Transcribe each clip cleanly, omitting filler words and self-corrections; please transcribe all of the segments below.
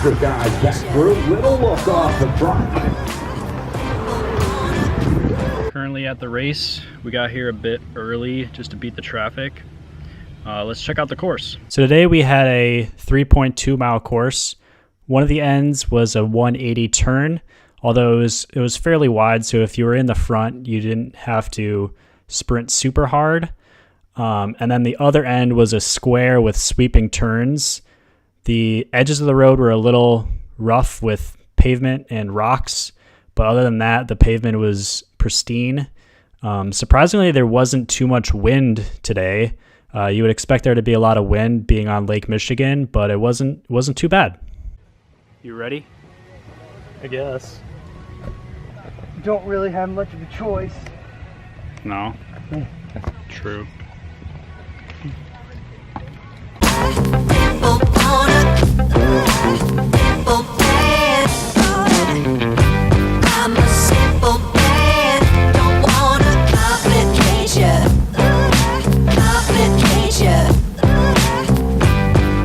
faster guys back through. Little look off the front. Currently at the race. We got here a bit early just to beat the traffic. Let's check out the course. So today we had a 3.2 mile course. One of the ends was a 180 turn, although it was fairly wide, so if you were in the front, you didn't have to sprint super hard. And then the other end was a square with sweeping turns. The edges of the road were a little rough with pavement and rocks, but other than that, the pavement was pristine. Surprisingly, there wasn't too much wind today. You would expect there to be a lot of wind being on Lake Michigan, but it wasn't too bad. You ready? I guess. Don't really have much of a choice. No. True. I'm a simple man, don't want a complication.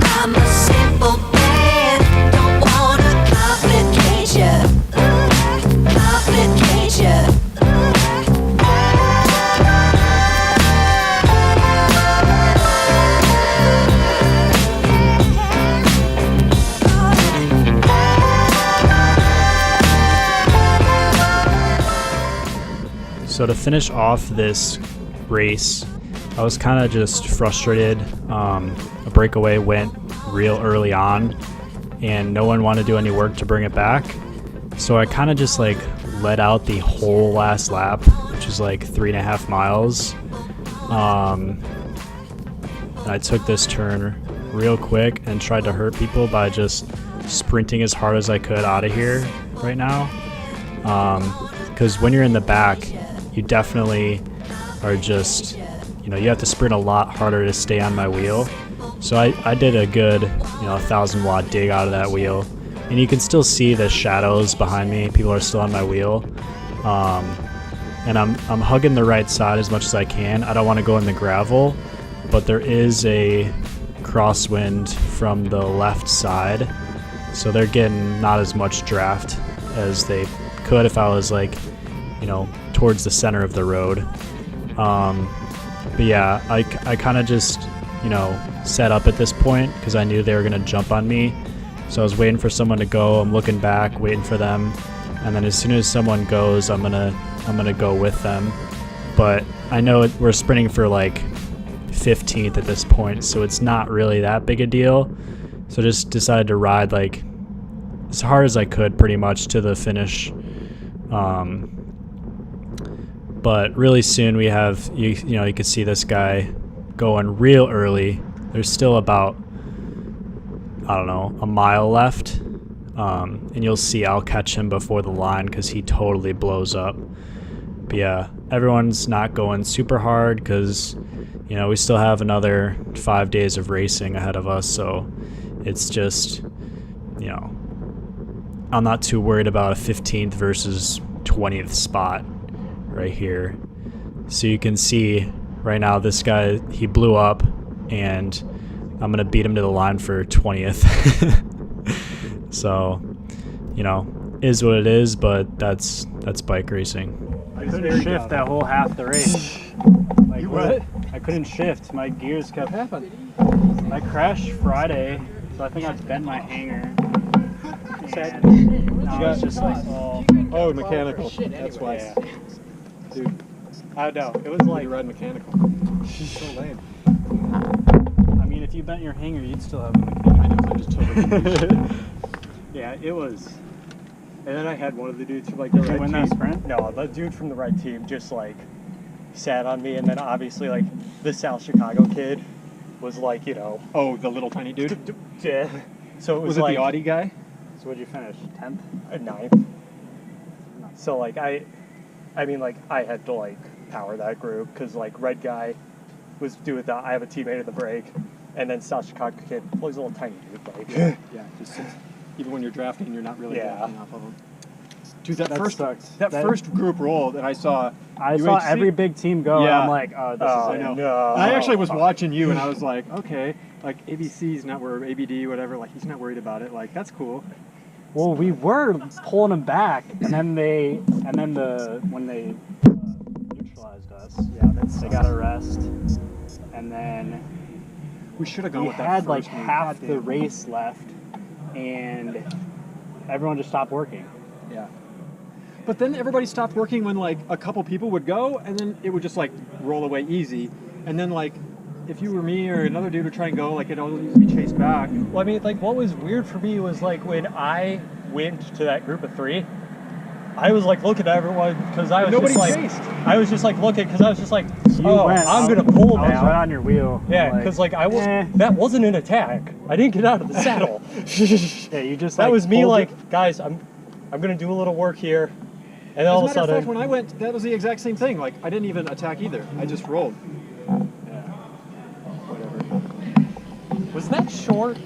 I'm a simple man, don't want a complication. So to finish off this race, I was kind of just frustrated. A breakaway went real early on and no one wanted to do any work to bring it back. So I kind of just like let out the whole last lap, which is like 3.5 miles. And I took this turn real quick and tried to hurt people by just sprinting as hard as I could out of here right now. Because when you're in the back, you definitely are just, you have to sprint a lot harder to stay on my wheel. So I did a good, 1,000 watt dig out of that wheel. And you can still see the shadows behind me. People are still on my wheel. And I'm hugging the right side as much as I can. I don't want to go in the gravel, but there is a crosswind from the left side. So they're getting not as much draft as they could if I was like, towards the center of the road. But yeah, I kind of just, set up at this point because I knew they were going to jump on me. So I was waiting for someone to go. I'm looking back, waiting for them. And then as soon as someone goes, I'm gonna go with them. But I know we're sprinting for like 15th at this point, so it's not really that big a deal. So just decided to ride like as hard as I could pretty much to the finish. But really soon we have, you can see this guy going real early. There's still about, I don't know, a mile left. And you'll see I'll catch him before the line because he totally blows up. But yeah, everyone's not going super hard because, we still have another 5 days of racing ahead of us. So it's just, I'm not too worried about a 15th versus 20th spot right here. So you can see right now this guy, he blew up and I'm going to beat him to the line for 20th. So, is what it is, but that's bike racing. I couldn't shift that whole half the race. You what? I couldn't shift. My gears kept happening. I crashed Friday, so I think I bent my hanger. And now it's just like oh, mechanical. That's why. Yeah. Dude, I don't know. It was like you ride mechanical. So lame. I mean, if you bent your hanger, you'd still have a mechanical. I know. I just totally. Yeah, it was. And then I had one of the dudes from like Did the you red win team. that sprint? No, the dude from the red team just like sat on me, and then obviously like the South Chicago kid was like, Oh, the little tiny dude. yeah. So it was it like the Audi guy? So what'd you finish? 10th? a ninth. So like I mean like I had to like power that group because like red guy was doing that. I have a teammate in the break, and then South Chicago kid, well, he's a little tiny dude, like Yeah, just even when you're drafting, you're not really Yeah. drafting off of them. Dude, that sucked. that first group roll that I saw. I saw UHC every big team go, and Yeah. I'm like, oh, this Oh, is it. I know. no. I actually was watching you, and I was like, okay. like ABC's not worried, ABD, whatever. Like he's not worried about it. Like that's cool. Well, we were pulling them back, and then when they neutralized us, they got a rest, and then We should have gone we with that had like first one. half Goddamn. the race left, and everyone just stopped working. Yeah. But then everybody stopped working when like a couple people would go, and then it would just like roll away easy. And then like, if you were me or another dude would try and go, like it all needs to be chased back. Well, I mean, like, what was weird for me was, like, when I went to that group of 3, I was, like, looking at everyone, because I was Nobody just, like... chased. I was just, like, looking, because I was just, like, You oh, went. I'm going to pull I was now. right on your wheel. Yeah, I'm because, like, I was... eh. That wasn't an attack. I didn't get out of the saddle. Yeah, you just That like, was me, pulled like, it. guys, I'm going to do a little work here. And all of a As a matter of sudden... fact, when I went, that was the exact same thing. Like I didn't even attack either. I just rolled. Was that short?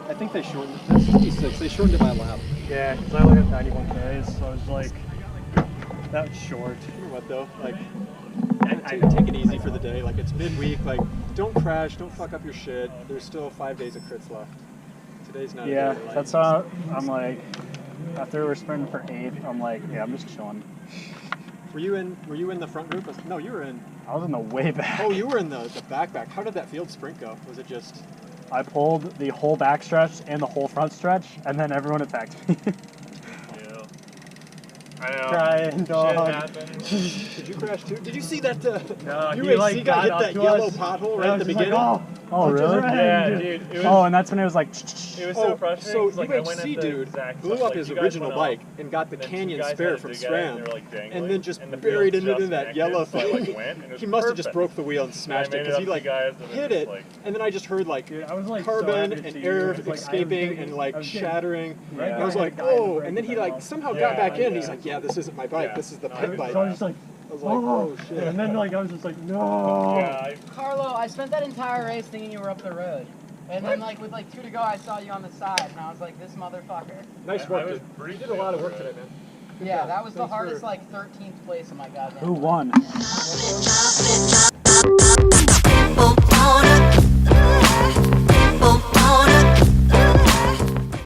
I think they shortened it. That's 56. They shortened it by a lap. Yeah, because I only have 91 Ks, so I was like, that was short. You know what though? Like, I take it easy for the day. Like it's midweek. Like, don't crash. Don't fuck up your shit. There's still 5 days of crits left. Today's not. Yeah, a day. Like, that's how I'm like. After we're sprinting for 8th, I'm like, yeah, I'm just chilling. Were you in the front group? No, you were in. I was in the way back. Oh, you were in the backpack. How did that field sprint go? Was it just? I pulled the whole back stretch and the whole front stretch, and then everyone attacked me. I know. Crying dog. Did you crash too? Did you see that? No, he, UAC like, guy got hit up that to yellow us. pothole And right I at the was just like, beginning. Oh, really? Yeah, dude. It was, Oh, and that's when it was like. it was so Oh, frustrating. so 'cause, like, I went at UHC the dude exact blew spot, up like, his you guys original went bike up, and got the and then canyon two guys spare had from to dig at it, and SRAM, they were, like, dangling, and then just and the buried field it into just that connected, yellow so I, like, thing. went, and it was He must have just perfect. broke the wheel and smashed I it made because it he up like to guys, and hit it it, was, like- and then I just heard like Dude, I was, like, so carbon happy to and see air you. Like, I was escaping getting- and I like was getting- shattering. Right And I was guy like, died in the oh, break, and then he then like I'll- somehow Yeah, got back in. yeah. He's like, yeah, this isn't my bike. Yeah. This is the No, pit bike. So I was just like, I was like, oh shit. and then like I was just like, no. Yeah, Carlo, I spent that entire race thinking you were up the road. And then like with like 2 to go, I saw you on the side, and I was like, this motherfucker. Nice work, dude. You did a lot of work today, man. Yeah, that was the Thanks hardest for- like 13th place in my goddamn Who won? Chocolate, chocolate.